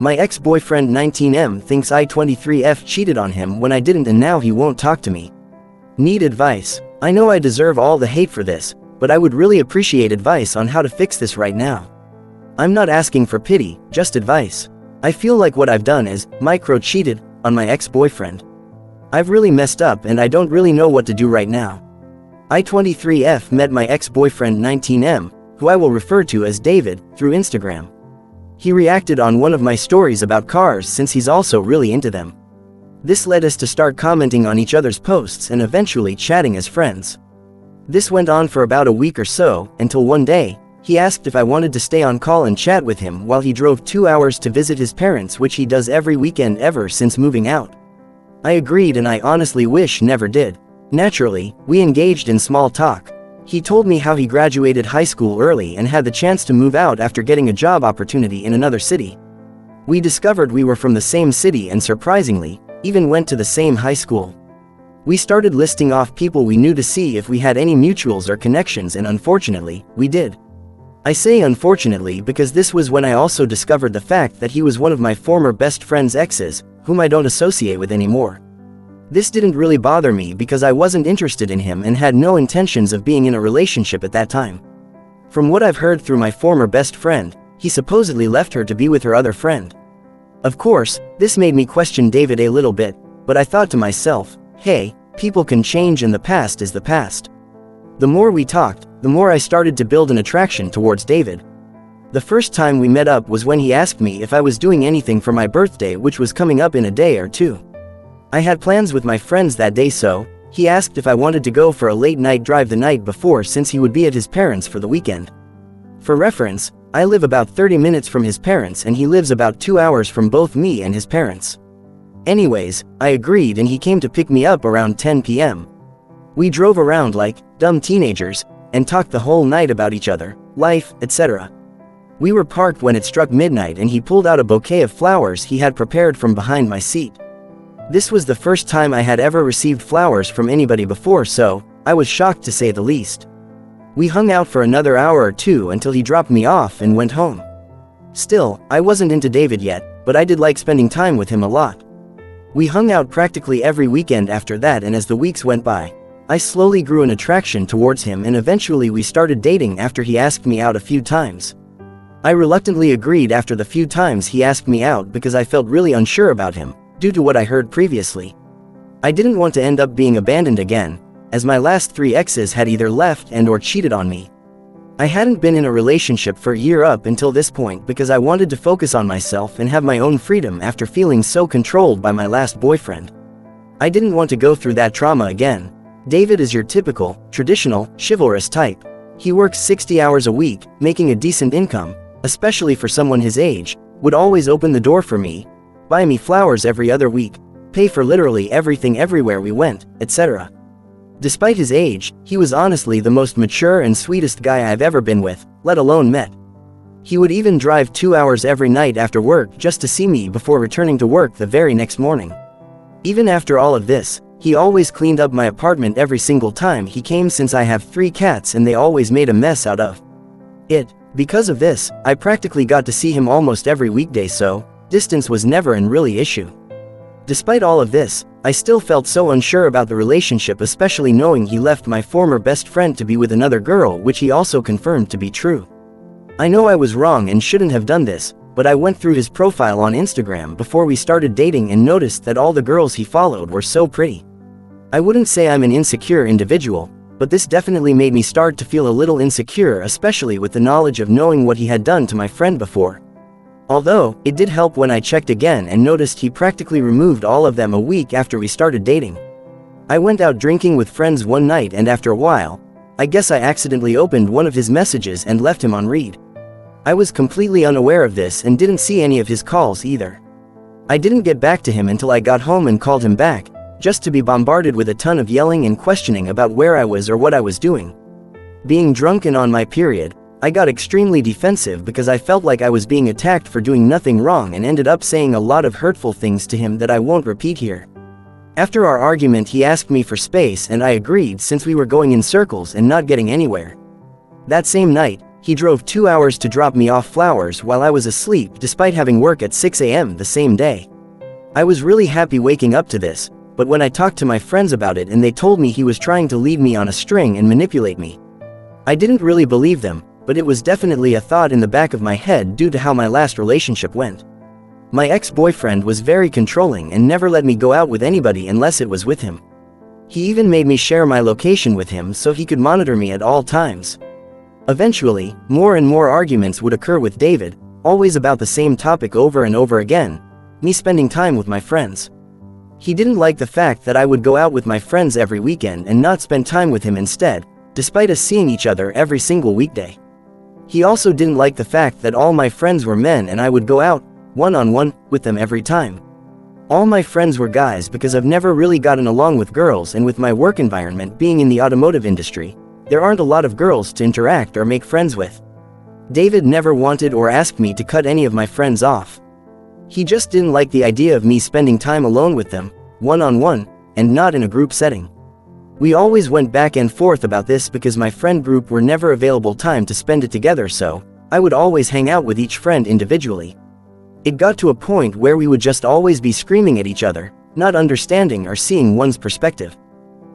My ex-boyfriend 19M thinks I 23F cheated on him when I didn't and now he won't talk to me. Need advice. I know I deserve all the hate for this, but I would really appreciate advice on how to fix this right now. I'm not asking for pity, just advice. I feel like what I've done is micro-cheated on my ex-boyfriend. I've really messed up and I don't really know what to do right now. I 23F met my ex-boyfriend 19M, who I will refer to as David, through Instagram. He reacted on one of my stories about cars since he's also really into them. This led us to start commenting on each other's posts and eventually chatting as friends. This went on for about a week or so, until one day, he asked if I wanted to stay on call and chat with him while he drove 2 hours to visit his parents, which he does every weekend ever since moving out. I agreed and I honestly wish never did. Naturally, we engaged in small talk. He told me how he graduated high school early and had the chance to move out after getting a job opportunity in another city. We discovered we were from the same city and surprisingly, even went to the same high school. We started listing off people we knew to see if we had any mutuals or connections, and unfortunately, we did. I say unfortunately because this was when I also discovered the fact that he was one of my former best friend's exes, whom I don't associate with anymore. This didn't really bother me because I wasn't interested in him and had no intentions of being in a relationship at that time. From what I've heard through my former best friend, he supposedly left her to be with her other friend. Of course, this made me question David a little bit, but I thought to myself, hey, people can change and the past is the past. The more we talked, the more I started to build an attraction towards David. The first time we met up was when he asked me if I was doing anything for my birthday, which was coming up in a day or two. I had plans with my friends that day, so he asked if I wanted to go for a late night drive the night before since he would be at his parents' for the weekend. For reference, I live about 30 minutes from his parents and he lives about 2 hours from both me and his parents. Anyways, I agreed and he came to pick me up around 10 p.m. We drove around like dumb teenagers and talked the whole night about each other, life, etc. We were parked when it struck midnight and he pulled out a bouquet of flowers he had prepared from behind my seat. This was the first time I had ever received flowers from anybody before, so I was shocked to say the least. We hung out for another hour or two until he dropped me off and went home. Still, I wasn't into David yet, but I did like spending time with him a lot. We hung out practically every weekend after that, and as the weeks went by, I slowly grew an attraction towards him and eventually we started dating after he asked me out a few times. I reluctantly agreed after the few times he asked me out because I felt really unsure about him, due to what I heard previously. I didn't want to end up being abandoned again, as my last 3 exes had either left and or cheated on me. I hadn't been in a relationship for a year up until this point because I wanted to focus on myself and have my own freedom after feeling so controlled by my last boyfriend. I didn't want to go through that trauma again. David is your typical, traditional, chivalrous type. He works 60 hours a week, making a decent income, especially for someone his age, would always open the door for me, buy me flowers every other week, pay for literally everything everywhere we went, etc. Despite his age, he was honestly the most mature and sweetest guy I've ever been with, let alone met. He would even drive 2 hours every night after work just to see me before returning to work the very next morning. Even after all of this, he always cleaned up my apartment every single time he came since I have 3 cats and they always made a mess out of it. Because of this, I practically got to see him almost every weekday, so distance was never an really issue. Despite all of this, I still felt so unsure about the relationship, especially knowing he left my former best friend to be with another girl, which he also confirmed to be true. I know I was wrong and shouldn't have done this, but I went through his profile on Instagram before we started dating and noticed that all the girls he followed were so pretty. I wouldn't say I'm an insecure individual, but this definitely made me start to feel a little insecure, especially with the knowledge of knowing what he had done to my friend before. Although, it did help when I checked again and noticed he practically removed all of them a week after we started dating. I went out drinking with friends one night and after a while, I guess I accidentally opened one of his messages and left him on read. I was completely unaware of this and didn't see any of his calls either. I didn't get back to him until I got home and called him back, just to be bombarded with a ton of yelling and questioning about where I was or what I was doing. Being drunk and on my period, I got extremely defensive because I felt like I was being attacked for doing nothing wrong and ended up saying a lot of hurtful things to him that I won't repeat here. After our argument, he asked me for space and I agreed since we were going in circles and not getting anywhere. That same night, He drove 2 hours to drop me off flowers while I was asleep despite having work at 6 a.m. the same day. I was really happy waking up to this, but when I talked to my friends about it and they told me he was trying to lead me on a string and manipulate me, I didn't really believe them, but it was definitely a thought in the back of my head due to how my last relationship went. My ex-boyfriend was very controlling and never let me go out with anybody unless it was with him. He even made me share my location with him so he could monitor me at all times. Eventually, more and more arguments would occur with David, always about the same topic over and over again: me spending time with my friends. He didn't like the fact that I would go out with my friends every weekend and not spend time with him instead, despite us seeing each other every single weekday. He also didn't like the fact that all my friends were men and I would go out, one-on-one, with them every time. All my friends were guys because I've never really gotten along with girls, and with my work environment being in the automotive industry, there aren't a lot of girls to interact or make friends with. David never wanted or asked me to cut any of my friends off. He just didn't like the idea of me spending time alone with them, one-on-one, and not in a group setting. We always went back and forth about this because my friend group were never available time to spend it together, so I would always hang out with each friend individually. It got to a point where we would just always be screaming at each other, not understanding or seeing one's perspective.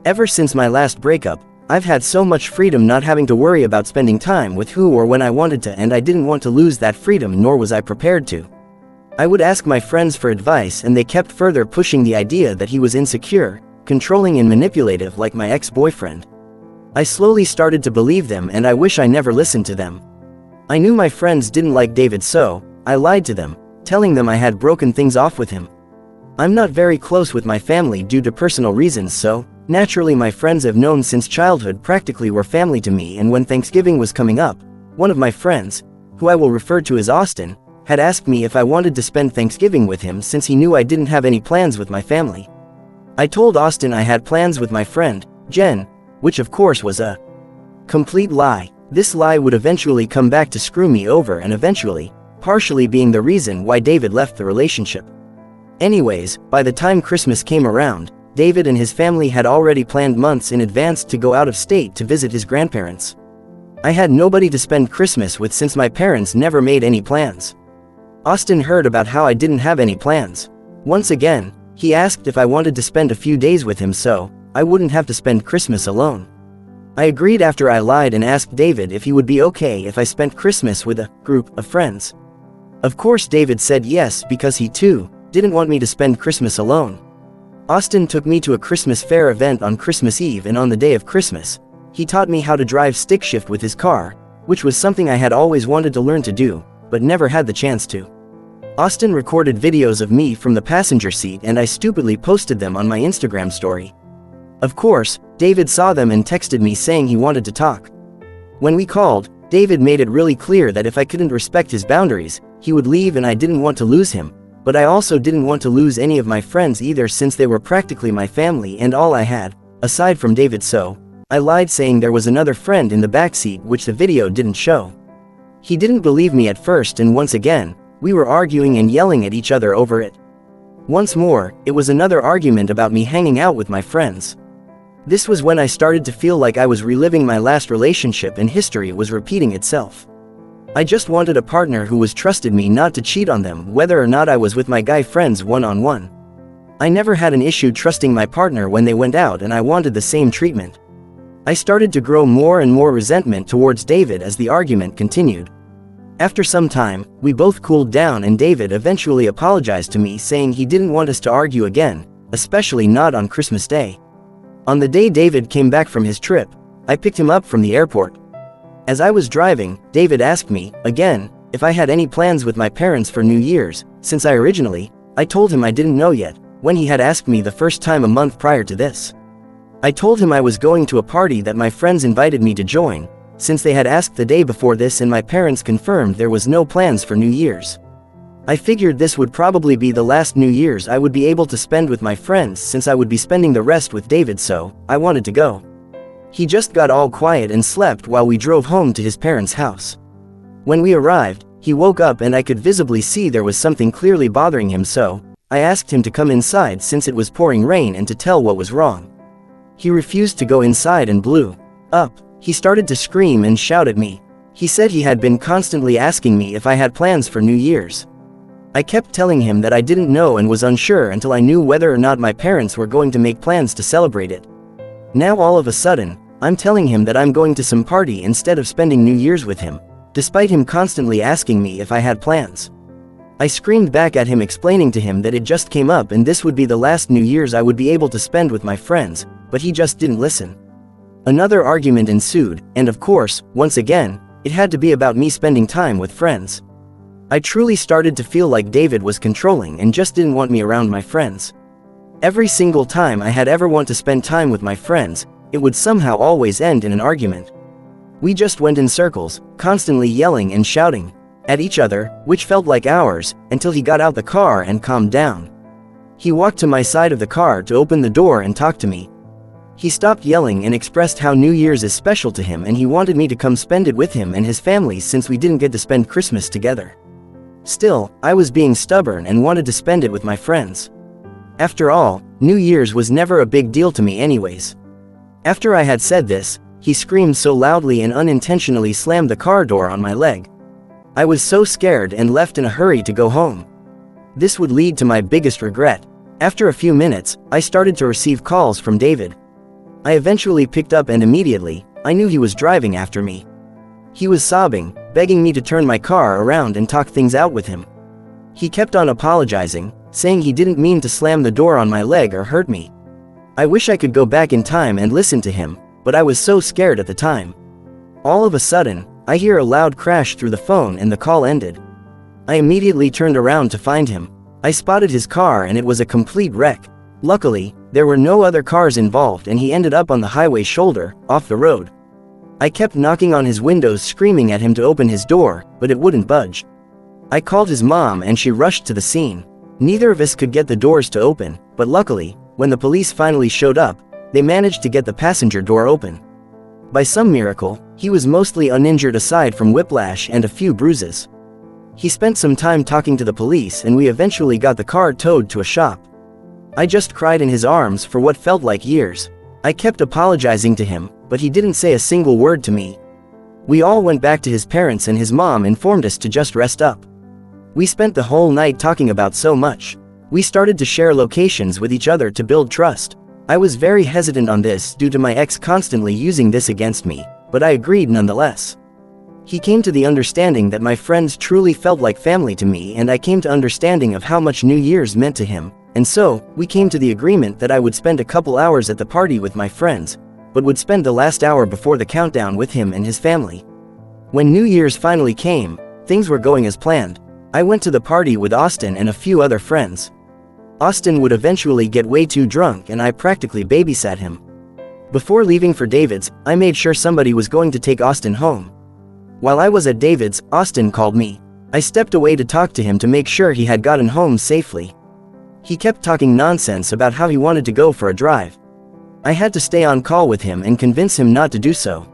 Ever since my last breakup, I've had so much freedom not having to worry about spending time with who or when I wanted to, and I didn't want to lose that freedom, nor was I prepared to. I would ask my friends for advice and they kept further pushing the idea that he was insecure, controlling and manipulative like my ex-boyfriend. I slowly started to believe them, and I wish I never listened to them. I knew my friends didn't like David, so I lied to them, telling them I had broken things off with him. I'm not very close with my family due to personal reasons, so naturally my friends I've known since childhood practically were family to me, and when Thanksgiving was coming up, one of my friends, who I will refer to as Austin, had asked me if I wanted to spend Thanksgiving with him since he knew I didn't have any plans with my family. I told Austin I had plans with my friend, Jen, which of course was a complete lie. This lie would eventually come back to screw me over, and eventually, partially being the reason why David left the relationship. Anyways, by the time Christmas came around, David and his family had already planned months in advance to go out of state to visit his grandparents. I had nobody to spend Christmas with since my parents never made any plans. Austin heard about how I didn't have any plans. Once again, he asked if I wanted to spend a few days with him so I wouldn't have to spend Christmas alone. I agreed after I lied and asked David if he would be okay if I spent Christmas with a group of friends. Of course David said yes, because he too didn't want me to spend Christmas alone. Austin took me to a Christmas fair event on Christmas Eve, and on the day of Christmas, he taught me how to drive stick shift with his car, which was something I had always wanted to learn to do, but never had the chance to. Austin recorded videos of me from the passenger seat and I stupidly posted them on my Instagram story. Of course, David saw them and texted me saying he wanted to talk. When we called, David made it really clear that if I couldn't respect his boundaries, he would leave, and I didn't want to lose him, but I also didn't want to lose any of my friends either since they were practically my family and all I had, aside from David, so I lied saying there was another friend in the backseat which the video didn't show. He didn't believe me at first, and once again, we were arguing and yelling at each other over it. Once more, it was another argument about me hanging out with my friends. This was when I started to feel like I was reliving my last relationship and history was repeating itself. I just wanted a partner who was trusted me not to cheat on them whether or not I was with my guy friends one-on-one. I never had an issue trusting my partner when they went out, and I wanted the same treatment. I started to grow more and more resentment towards David as the argument continued. After some time, we both cooled down and David eventually apologized to me saying he didn't want us to argue again, especially not on Christmas Day. On the day David came back from his trip, I picked him up from the airport. As I was driving, David asked me, again, if I had any plans with my parents for New Year's, since I told him I didn't know yet, when he had asked me the first time a month prior to this. I told him I was going to a party that my friends invited me to join, since they had asked the day before this and my parents confirmed there was no plans for New Year's. I figured this would probably be the last New Year's I would be able to spend with my friends since I would be spending the rest with David, so I wanted to go. He just got all quiet and slept while we drove home to his parents' house. When we arrived, he woke up and I could visibly see there was something clearly bothering him, so I asked him to come inside since it was pouring rain and to tell what was wrong. He refused to go inside and blew up. He started to scream and shout at me. He said he had been constantly asking me if I had plans for New Year's. I kept telling him that I didn't know and was unsure until I knew whether or not my parents were going to make plans to celebrate it. Now all of a sudden, I'm telling him that I'm going to some party instead of spending New Year's with him, despite him constantly asking me if I had plans. I screamed back at him, explaining to him that it just came up and this would be the last New Year's I would be able to spend with my friends, but he just didn't listen. Another argument ensued, and of course, once again, it had to be about me spending time with friends. I truly started to feel like David was controlling and just didn't want me around my friends. Every single time I had ever want to spend time with my friends, it would somehow always end in an argument. We just went in circles, constantly yelling and shouting at each other, which felt like hours, until he got out the car and calmed down. He walked to my side of the car to open the door and talk to me. He stopped yelling and expressed how New Year's is special to him and he wanted me to come spend it with him and his family since we didn't get to spend Christmas together. Still, I was being stubborn and wanted to spend it with my friends. After all, New Year's was never a big deal to me anyways. After I had said this, he screamed so loudly and unintentionally slammed the car door on my leg. I was so scared and left in a hurry to go home. This would lead to my biggest regret. After a few minutes, I started to receive calls from David. I eventually picked up and immediately, I knew he was driving after me. He was sobbing, begging me to turn my car around and talk things out with him. He kept on apologizing, saying he didn't mean to slam the door on my leg or hurt me. I wish I could go back in time and listen to him, but I was so scared at the time. All of a sudden, I hear a loud crash through the phone and the call ended. I immediately turned around to find him. I spotted his car and it was a complete wreck. Luckily, there were no other cars involved and he ended up on the highway shoulder, off the road. I kept knocking on his windows screaming at him to open his door, but it wouldn't budge. I called his mom and she rushed to the scene. Neither of us could get the doors to open, but luckily, when the police finally showed up, they managed to get the passenger door open. By some miracle, he was mostly uninjured aside from whiplash and a few bruises. He spent some time talking to the police and we eventually got the car towed to a shop. I just cried in his arms for what felt like years. I kept apologizing to him, but he didn't say a single word to me. We all went back to his parents and his mom informed us to just rest up. We spent the whole night talking about so much. We started to share locations with each other to build trust. I was very hesitant on this due to my ex constantly using this against me, but I agreed nonetheless. He came to the understanding that my friends truly felt like family to me and I came to understanding of how much New Year's meant to him, and so, we came to the agreement that I would spend a couple hours at the party with my friends, but would spend the last hour before the countdown with him and his family. When New Year's finally came, things were going as planned. I went to the party with Austin and a few other friends. Austin would eventually get way too drunk and I practically babysat him. Before leaving for David's, I made sure somebody was going to take Austin home. While I was at David's, Austin called me. I stepped away to talk to him to make sure he had gotten home safely. He kept talking nonsense about how he wanted to go for a drive. I had to stay on call with him and convince him not to do so.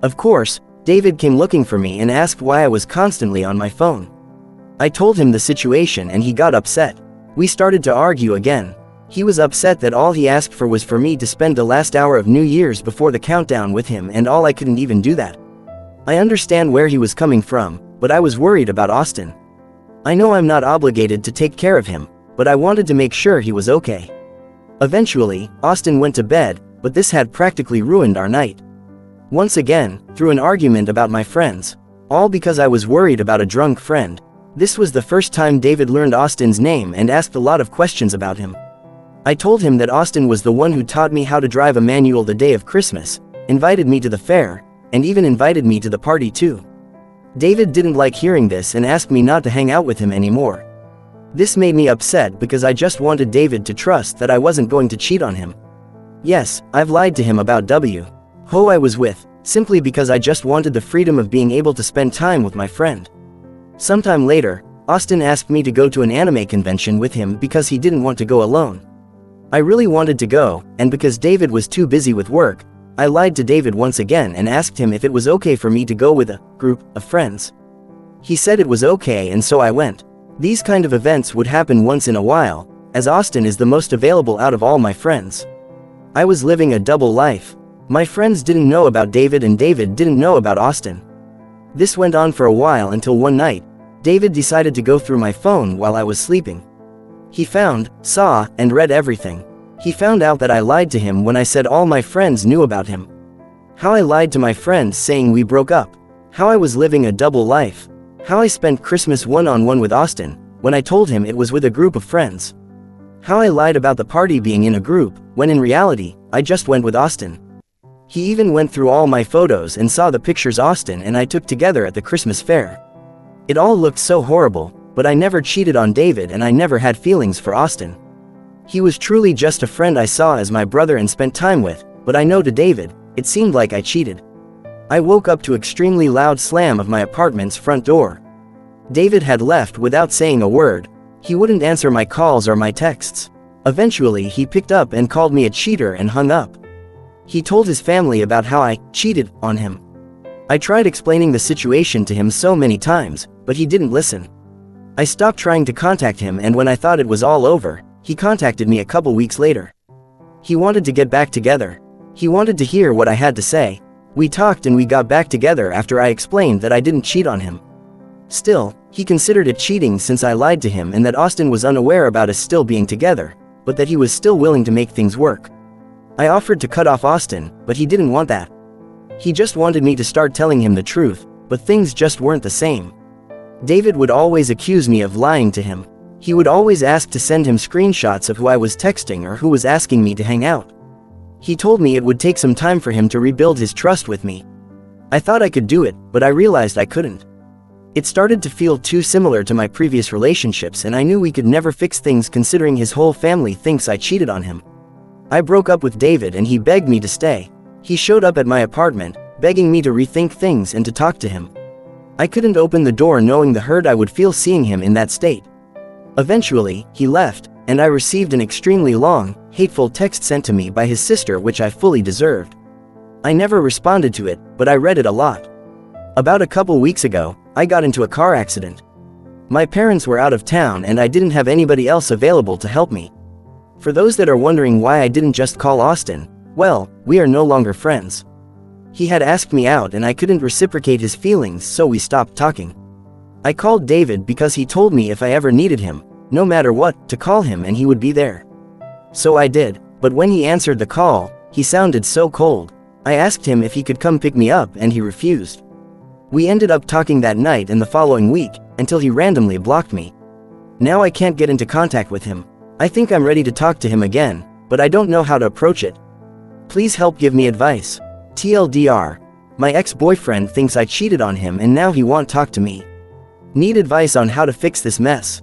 Of course, David came looking for me and asked why I was constantly on my phone. I told him the situation and he got upset. We started to argue again. He was upset that all he asked for was for me to spend the last hour of New Year's before the countdown with him and I couldn't even do that. I understand where he was coming from, but I was worried about Austin. I know I'm not obligated to take care of him, but I wanted to make sure he was okay. Eventually, Austin went to bed, but this had practically ruined our night. Once again, through an argument about my friends. All because I was worried about a drunk friend. This was the first time David learned Austin's name and asked a lot of questions about him. I told him that Austin was the one who taught me how to drive a manual the day of Christmas, invited me to the fair, and even invited me to the party too. David didn't like hearing this and asked me not to hang out with him anymore. This made me upset because I just wanted David to trust that I wasn't going to cheat on him. Yes, I've lied to him about who I was with, simply because I just wanted the freedom of being able to spend time with my friend. Sometime later, Austin asked me to go to an anime convention with him because he didn't want to go alone. I really wanted to go, and because David was too busy with work, I lied to David once again and asked him if it was okay for me to go with a group of friends. He said it was okay and so I went. These kind of events would happen once in a while, as Austin is the most available out of all my friends. I was living a double life. My friends didn't know about David and David didn't know about Austin. This went on for a while until one night, David decided to go through my phone while I was sleeping. He found, saw, and read everything. He found out that I lied to him when I said all my friends knew about him. How I lied to my friends saying we broke up. How I was living a double life. How I spent Christmas one-on-one with Austin, when I told him it was with a group of friends. How I lied about the party being in a group, when in reality, I just went with Austin. He even went through all my photos and saw the pictures Austin and I took together at the Christmas fair. It all looked so horrible, but I never cheated on David and I never had feelings for Austin. He was truly just a friend I saw as my brother and spent time with, but I know to David, it seemed like I cheated. I woke up to extremely loud slam of my apartment's front door. David had left without saying a word. He wouldn't answer my calls or my texts. Eventually he picked up and called me a cheater and hung up. He told his family about how I cheated on him. I tried explaining the situation to him so many times, but he didn't listen. I stopped trying to contact him and when I thought it was all over, he contacted me a couple weeks later. He wanted to get back together. He wanted to hear what I had to say. We talked and we got back together after I explained that I didn't cheat on him. Still, he considered it cheating since I lied to him and that Austin was unaware about us still being together, but that he was still willing to make things work. I offered to cut off Austin, but he didn't want that. He just wanted me to start telling him the truth, but things just weren't the same. David would always accuse me of lying to him. He would always ask to send him screenshots of who I was texting or who was asking me to hang out. He told me it would take some time for him to rebuild his trust with me. I thought I could do it, but I realized I couldn't. It started to feel too similar to my previous relationships and I knew we could never fix things considering his whole family thinks I cheated on him. I broke up with David and he begged me to stay. He showed up at my apartment, begging me to rethink things and to talk to him. I couldn't open the door knowing the hurt I would feel seeing him in that state. Eventually, he left, and I received an extremely long, hateful text sent to me by his sister which I fully deserved. I never responded to it, but I read it a lot. About a couple weeks ago, I got into a car accident. My parents were out of town and I didn't have anybody else available to help me. For those that are wondering why I didn't just call Austin, well, we are no longer friends. He had asked me out and I couldn't reciprocate his feelings so we stopped talking. I called David because he told me if I ever needed him, no matter what, to call him and he would be there. So I did, but when he answered the call, he sounded so cold. I asked him if he could come pick me up and he refused. We ended up talking that night and the following week, until he randomly blocked me. Now I can't get into contact with him. I think I'm ready to talk to him again, but I don't know how to approach it. Please help give me advice. TLDR. My ex-boyfriend thinks I cheated on him and now he won't talk to me. Need advice on how to fix this mess.